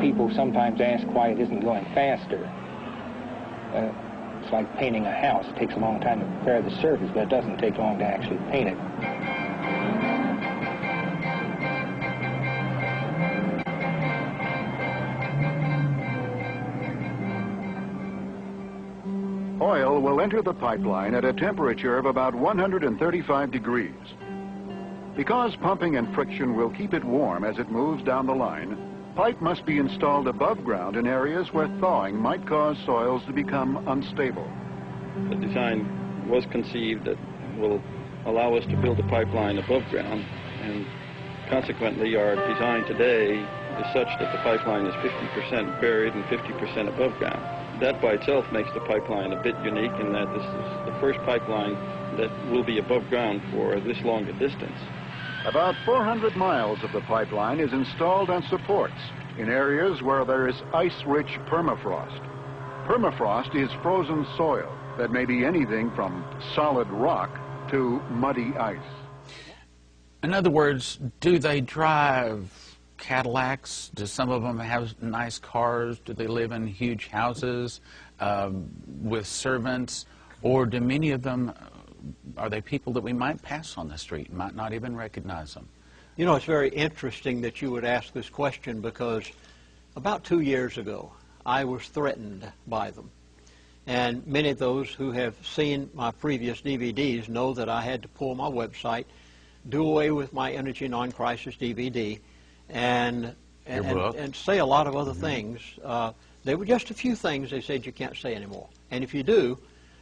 people sometimes ask why it isn't going faster. It's like painting a house. It takes a long time to prepare the surface, but it doesn't take long to actually paint it. Oil will enter the pipeline at a temperature of about 135 degrees. Because pumping and friction will keep it warm as it moves down the line, pipe must be installed above ground in areas where thawing might cause soils to become unstable. The design was conceived that will allow us to build a pipeline above ground, and consequently our design today is such that the pipeline is 50% buried and 50% above ground. That by itself makes the pipeline a bit unique in that this is the first pipeline that will be above ground for this long a distance. About 400 miles of the pipeline is installed on supports in areas where there is ice-rich permafrost. Permafrost is frozen soil that may be anything from solid rock to muddy ice. In other words, do they drive Cadillacs? Do some of them have nice cars? Do they live in huge houses with servants? Or do many of them, are they people that we might pass on the street, might not even recognize them? You know, it's very interesting that you would ask this question, because about 2 years ago, I was threatened by them. And many of those who have seen my previous DVDs know that I had to pull my website, do away with my Energy Non-Crisis DVD, and say a lot of other things. There were just a few things they said you can't say anymore. And if you do,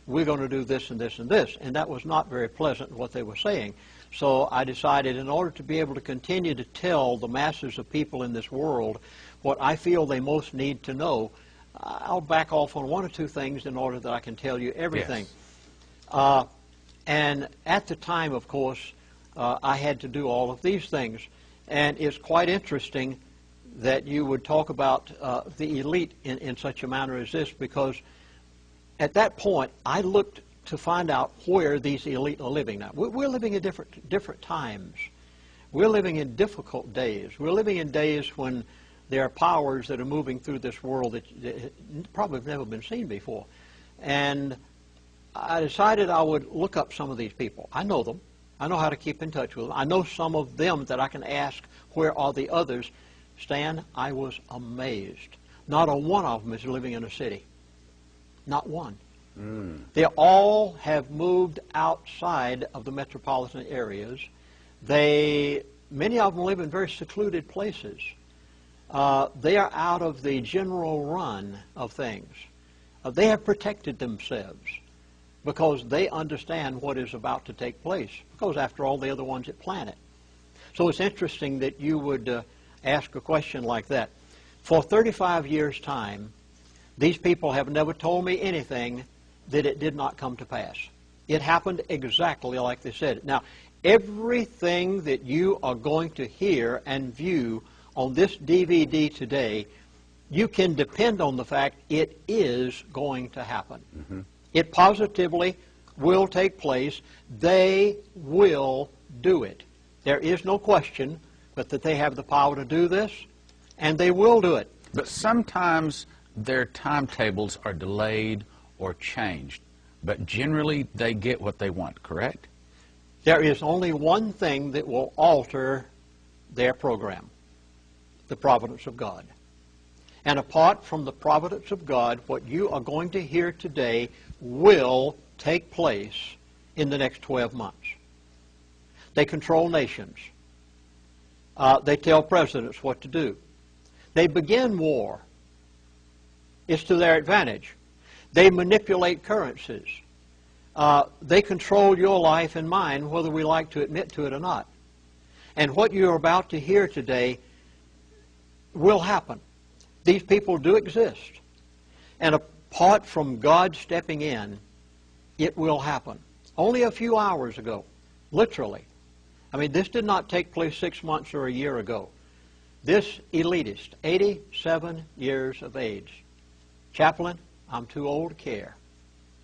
we're going to do this and this and this. And that was not very pleasant, what they were saying. So I decided, in order to be able to continue to tell the masses of people in this world what I feel they most need to know, I'll back off on one or two things in order that I can tell you everything. Yes. And at the time, of course, I had to do all of these things. And it's quite interesting that you would talk about the elite in such a manner as this, because at that point, I looked to find out where these elite are living now. We're living in different times. We're living in difficult days. We're living in days when there are powers that are moving through this world that probably have never been seen before. And I decided I would look up some of these people. I know them. I know how to keep in touch with them. I know some of them that I can ask, where are the others? Stan, I was amazed. Not a one of them is living in a city. Not one. They all have moved outside of the metropolitan areas. Many of them live in very secluded places. They are out of the general run of things. They have protected themselves because they understand what is about to take place, because after all, they are the ones that plan it. So it's interesting that you would ask a question like that. For 35 years' time, these people have never told me anything that it did not come to pass. It happened exactly like they said. Now, everything that you are going to hear and view on this DVD today, you can depend on the fact it is going to happen. It positively will take place. They will do it. There is no question but that they have the power to do this, and they will do it. But sometimes their timetables are delayed or changed, but generally they get what they want, correct? There is only one thing that will alter their program: the providence of God. And apart from the providence of God, what you are going to hear today will take place in the next 12 months. They control nations. They tell presidents what to do. They begin war. It's to their advantage. They manipulate currencies. They control your life and mine, whether we like to admit to it or not. And what you're about to hear today will happen. These people do exist. And apart from God stepping in, it will happen. Only a few hours ago, literally. I mean, this did not take place 6 months or a year ago. This elitist, 87 years of age. Chaplain, I'm too old to care.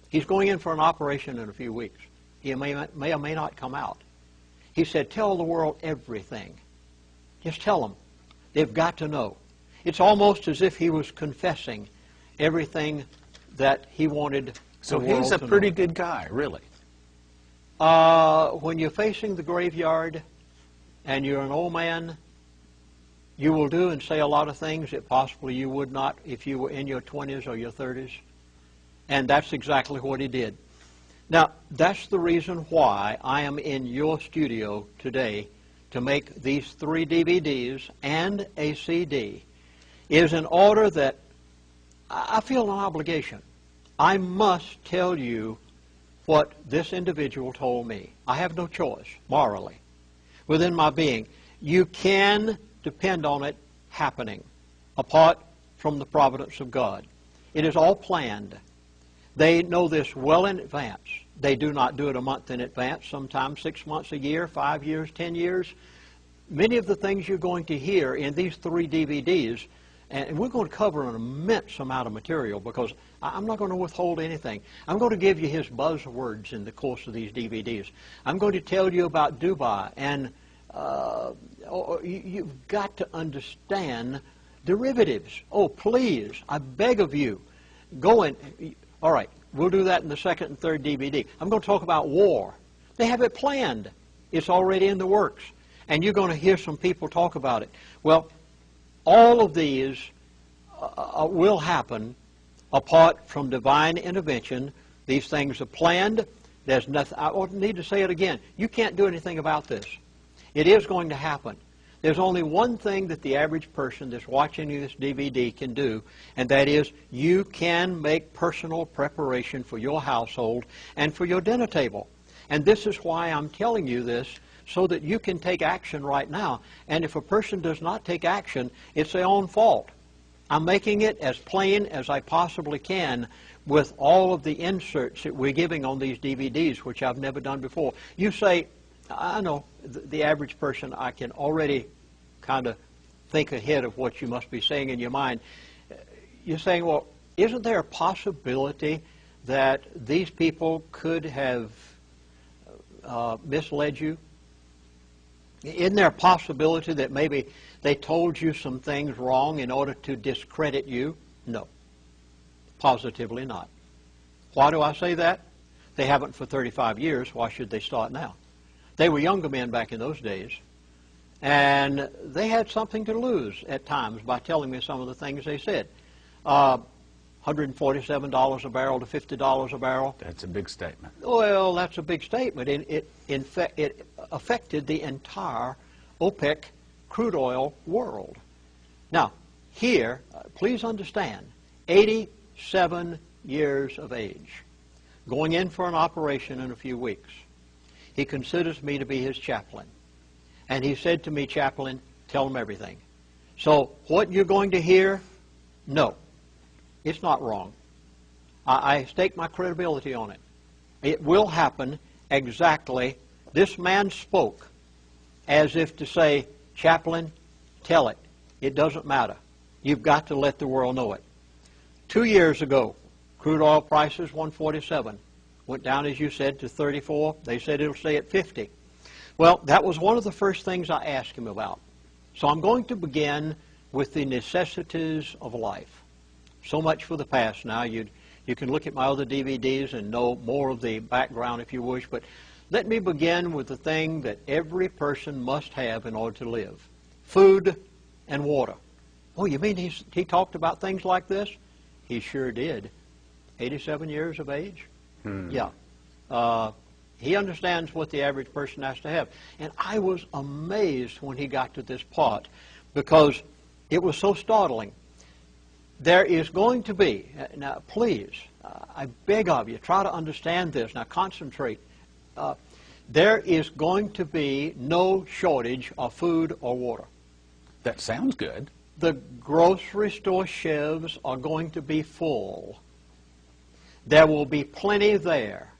He's going in for an operation in a few weeks. He may or may not come out. He said, tell the world everything. Just tell them. They've got to know. It's almost as if he was confessing everything that he wanted. So he's a pretty good guy, really. When you're facing the graveyard and you're an old man, you will do and say a lot of things that possibly you would not if you were in your 20s or your 30s. And that's exactly what he did. Now, that's the reason why I am in your studio today to make these 3 DVDs and a CD, is in order that I feel an obligation. I must tell you what this individual told me. I have no choice, morally, within my being. You can depend on it happening apart from the providence of God. It is all planned. They know this well in advance. They do not do it a month in advance, sometimes 6 months, a year, 5 years, 10 years. Many of the things you're going to hear in these 3 DVDs, and we're going to cover an immense amount of material because I'm not going to withhold anything. I'm going to give you his buzzwords in the course of these DVDs. I'm going to tell you about Dubai, and you've got to understand derivatives. Oh, please, I beg of you, go in. All right, we'll do that in the 2nd and 3rd DVD. I'm going to talk about war. They have it planned. It's already in the works. And you're going to hear some people talk about it. Well, all of these will happen apart from divine intervention. These things are planned. There's nothing. I don't need to say it again. You can't do anything about this. It is going to happen. There's only one thing that the average person that's watching this DVD can do, and that is you can make personal preparation for your household and for your dinner table. And this is why I'm telling you this, so that you can take action right now. And if a person does not take action, it's their own fault. I'm making it as plain as I possibly can with all of the inserts that we're giving on these DVDs, which I've never done before. You say, I know, the average person, I can already kind of think ahead of what you must be saying in your mind. You're saying, well, isn't there a possibility that these people could have misled you? Isn't there a possibility that maybe they told you some things wrong in order to discredit you? No, positively not. Why do I say that? They haven't for 35 years. Why should they start now? They were younger men back in those days, and they had something to lose at times by telling me some of the things they said. $147 a barrel to $50 a barrel. That's a big statement. Well, that's a big statement. And it affected the entire OPEC crude oil world. Now, here, please understand, 87 years of age, going in for an operation in a few weeks. He considers me to be his chaplain. And he said to me, chaplain, tell him everything. So what you're going to hear, no, it's not wrong. I stake my credibility on it. It will happen exactly. This man spoke as if to say, chaplain, tell it. It doesn't matter. You've got to let the world know it. 2 years ago, crude oil prices, 147. Went down, as you said, to 34. They said it'll stay at 50. Well, that was one of the first things I asked him about. So I'm going to begin with the necessities of life. So much for the past now. You can look at my other DVDs and know more of the background if you wish, but let me begin with the thing that every person must have in order to live. Food and water. Oh, you mean he talked about things like this? He sure did. 87 years of age? Yeah. He understands what the average person has to have. And I was amazed when he got to this part because it was so startling. There is going to be, now please, I beg of you, try to understand this. Now concentrate. There is going to be no shortage of food or water. That sounds good. The grocery store shelves are going to be full. There will be plenty there.